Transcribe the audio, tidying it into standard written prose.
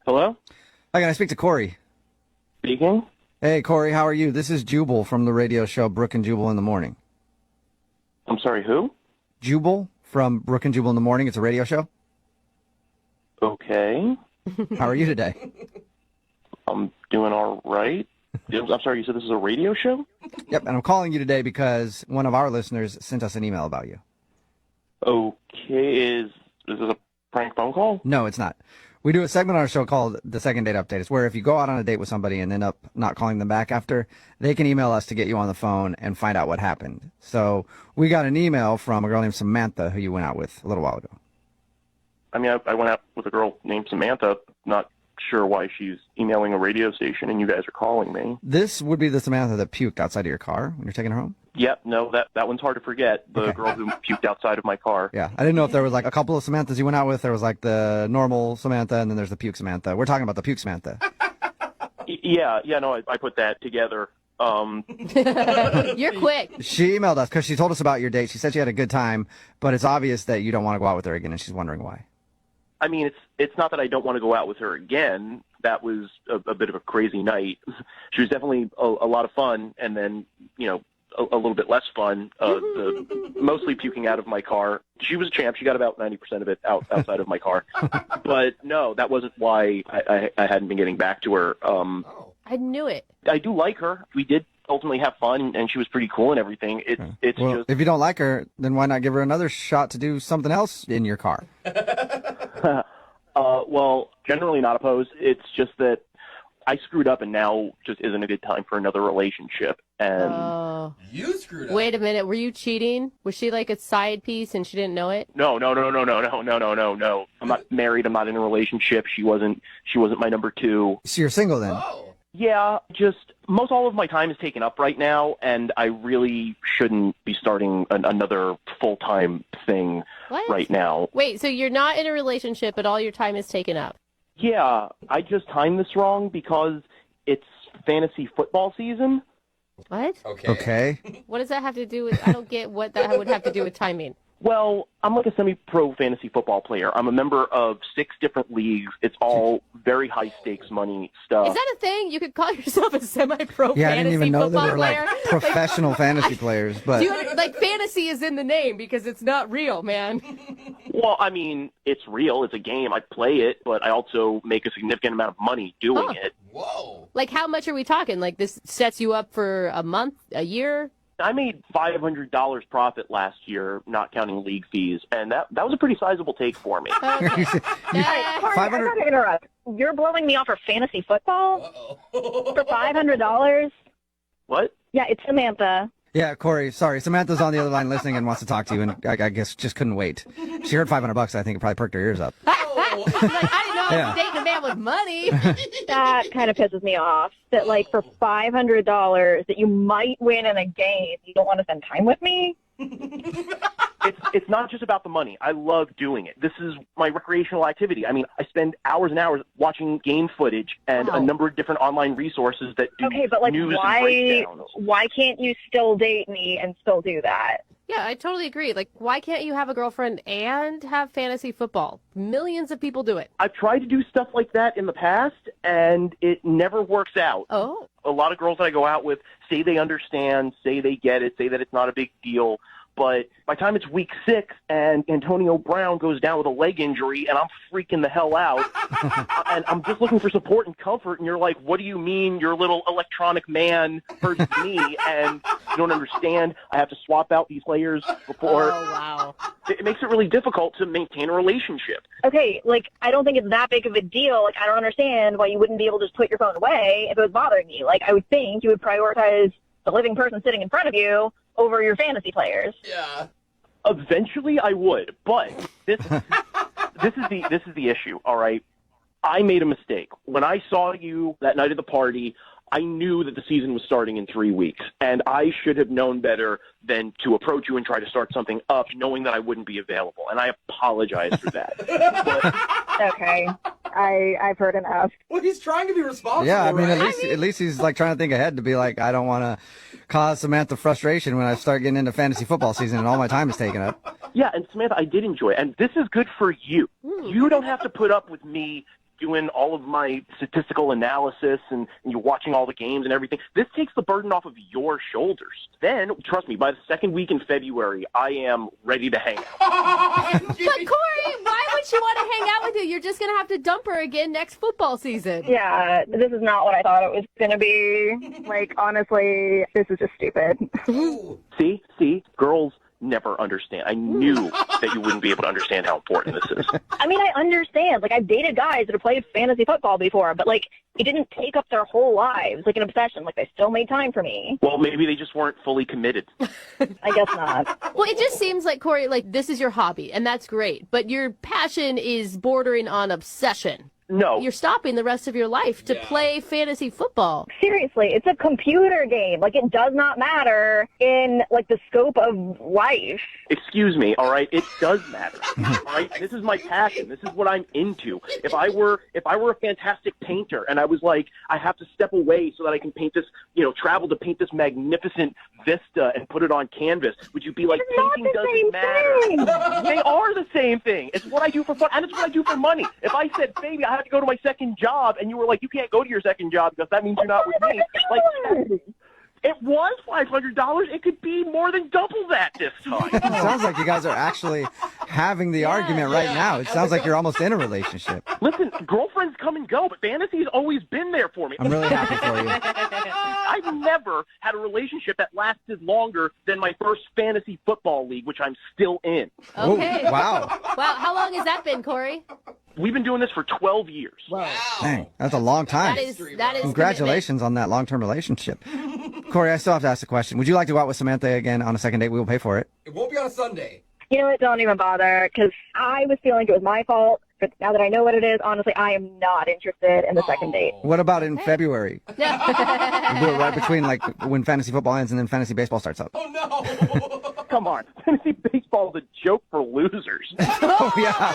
Hello? Hi, can I speak to Corey? Speaking? Hey, Corey, how are you? This is Jubal from the radio show Brook and Jubal in the Morning. I'm sorry, who? Jubal from Brook and Jubal in the Morning. It's a radio show. Okay. How are you today? I'm doing all right. I'm sorry, you said this is a radio show? Yep, and I'm calling you today because one of our listeners sent us an email about you. Okay, is this a prank phone call? No, it's not. We do a segment on our show called The Second Date Update. It's where if you go out on a date with somebody and end up not calling them back after, they can email us to get you on the phone and find out what happened. So we got an email from a girl named Samantha who you went out with a little while ago. I mean, I went out with a girl named Samantha, not sure why she's emailing a radio station and you guys are calling me. This would be the Samantha that puked outside of your car when you're taking her home? Yep, no, that one's hard to forget. The girl who puked outside of my car. Yeah, I didn't know if there was like a couple of Samanthas you went out with. There was like the normal Samantha and then there's the puke Samantha. We're talking about the puke Samantha. Yeah, no, I put that together. You're quick. She emailed us because she told us about your date. She said she had a good time, but it's obvious that you don't want to go out with her again, and she's wondering why. I mean, it's not that I don't want to go out with her again. That was a bit of a crazy night. She was definitely a lot of fun, and then, you know, a little bit less fun, mostly puking out of my car. She was a champ. She got about 90% of it outside of my car. But no, that wasn't why I hadn't been getting back to her. I knew it. I do like her. We did ultimately have fun, and she was pretty cool and everything. It's well, just... if you don't like her, then why not give her another shot to do something else in your car? Well, generally not opposed. It's just that I screwed up, and now just isn't a good time for another relationship. And you screwed up. Wait a minute. Were you cheating? Was she like a side piece and she didn't know it? No. I'm not married. I'm not in a relationship. She wasn't my number two. So you're single then? Oh. Yeah, just most all of my time is taken up right now, and I really shouldn't be starting another full-time thing right now. Wait, so you're not in a relationship, but all your time is taken up? Yeah, I just timed this wrong because it's fantasy football season. What? Okay. What does that have to do with... I don't get what that would have to do with timing. Well, I'm like a semi-pro fantasy football player. I'm a member of 6 different leagues. It's all very high-stakes money stuff. Is that a thing? You could call yourself a semi-pro Yeah, fantasy I didn't even know football they were player? like professional fantasy players. But Like, fantasy is in the name because it's not real, man. Well, I mean, it's real. It's a game. I play it, but I also make a significant amount of money doing it. Whoa. Like, how much are we talking? Like, this sets you up for a month, a year? I made $500 profit last year, not counting league fees, and that was a pretty sizable take for me. Okay. Corey, I 500 gotta interrupt. You're blowing me off for fantasy football for $500? What? Yeah, it's Samantha. yeah, Corey, sorry. Samantha's on the other line listening and wants to talk to you, and I guess just couldn't wait. She heard $500. I think it probably perked her ears up. Like, I didn't know I Yeah. was dating a man with money. That kind of pisses me off. That, like, for $500 that you might win in a game, you don't want to spend time with me? It's not just about the money. I love doing it. This is my recreational activity. I mean, I spend hours and hours watching game footage and a number of different online resources that do Okay, but, like, news and breakdowns. why can't you still date me and still do that? Yeah, I totally agree. Like, why can't you have a girlfriend and have fantasy football? Millions of people do it. I've tried to do stuff like that in the past, and it never works out. Oh. A lot of girls that I go out with say they understand, say they get it, say that it's not a big deal. But by the time it's week 6 and Antonio Brown goes down with a leg injury and I'm freaking the hell out and I'm just looking for support and comfort, and you're like, what do you mean your little electronic man hurts me and you don't understand? I have to swap out these players before. Oh, wow. It makes it really difficult to maintain a relationship. Okay, like, I don't think it's that big of a deal. Like, I don't understand why you wouldn't be able to just put your phone away if it was bothering you. Like, I would think you would prioritize the living person sitting in front of you over your fantasy players. Yeah. Eventually, I would, but this is the issue. All right, I made a mistake when I saw you that night at the party. I knew that the season was starting in 3 weeks, and I should have known better than to approach you and try to start something up, knowing that I wouldn't be available. And I apologize for that. Okay, I've heard enough. Well, he's trying to be responsible. Yeah, I mean, right? at least he's like trying to think ahead to be like, I don't want to cause Samantha frustration when I start getting into fantasy football season and all my time is taken up. Yeah, and Samantha, I did enjoy it, and this is good for you. You don't have to put up with me doing all of my statistical analysis and you're watching all the games and everything. This takes the burden off of your shoulders. Then, trust me, by the second week in February, I am ready to hang out. But Corey, why would she want to hang out with you? You're just going to have to dump her again next football season. Yeah, this is not what I thought it was going to be. Like, honestly, this is just stupid. See, girls never understand. I knew that you wouldn't be able to understand how important this is. I mean, I understand. Like, I've dated guys that have played fantasy football before, but, like, it didn't take up their whole lives like an obsession. Like, they still made time for me. Well, maybe they just weren't fully committed. I guess not. Well, it just seems like, Corey, like this is your hobby, and that's great. But your passion is bordering on obsession. No. You're stopping the rest of your life to play fantasy football. Seriously, it's a computer game. Like, it does not matter in, like, the scope of life. Excuse me, all right? It does matter, all right? This is my passion. This is what I'm into. If I were a fantastic painter and I was like, I have to step away so that I can paint this, travel to paint this magnificent vista and put it on canvas, would you be like, painting doesn't matter? They are the same thing. It's what I do for fun, and it's what I do for money. If I said, baby, I have to go to my second job, and you were like, you can't go to your second job because that means you're not with me. Like, it was $500. It could be more than double that this time. It sounds like you guys are actually having the argument right now. It sounds like you're almost in a relationship. Listen, girlfriends come and go, but fantasy's always been there for me. I'm really happy for you. I've never had a relationship that lasted longer than my first fantasy football league, which I'm still in. Okay. Ooh, wow. Wow, how long has that been, Corey? We've been doing this for 12 years. Wow. Dang, that's a long time. That is Congratulations on that long-term relationship. Corey, I still have to ask the question. Would you like to go out with Samantha again on a second date? We will pay for it. It won't be on a Sunday. You know what? Don't even bother, because I was feeling like it was my fault. But now that I know what it is, honestly, I am not interested in the second date. What about in February? commitment. We'll do it right between like when fantasy football ends and then fantasy baseball starts up. Oh, no. Come on. Fantasy baseball is a joke for losers. Oh, yeah.